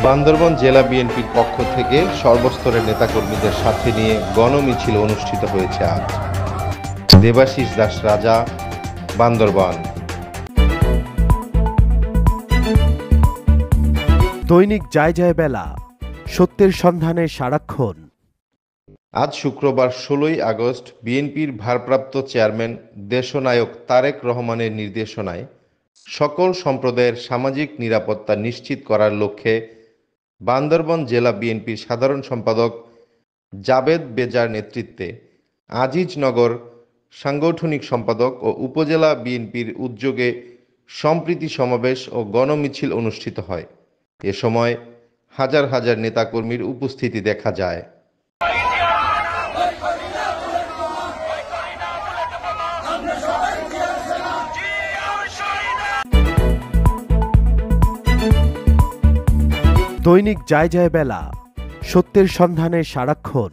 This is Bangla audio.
বান্দরবান জেলা বিএনপির পক্ষ থেকে সর্বস্তরের নেতাকর্মীদের সাথে নিয়ে গণমিছিল অনুষ্ঠিত হয়েছে আজ। দেবাশিস দাস রাজা, বান্দরবান। দৈনিক যায় যায় বেলা, সত্যের সন্ধানে সারাক্ষণ। আজ শুক্রবার ১৬ই আগস্ট বিএনপির ভারপ্রাপ্ত চেয়ারম্যান দেশনায়ক তারেক রহমানের নির্দেশনায় সকল সম্প্রদায়ের সামাজিক নিরাপত্তা নিশ্চিত করার লক্ষ্যে বান্দরবান জেলা বিএনপির সাধারণ সম্পাদক জাবেদ বেজার নেতৃত্বে আজিজনগর সাংগঠনিক সম্পাদক ও উপজেলা বিএনপির উদ্যোগে সম্প্রীতি সমাবেশ ও গণমিছিল অনুষ্ঠিত হয়। এ সময় হাজার হাজার নেতাকর্মীর উপস্থিতি দেখা যায়। দৈনিক যায় যায় বেলা, সত্যের সন্ধানে সারাক্ষণ।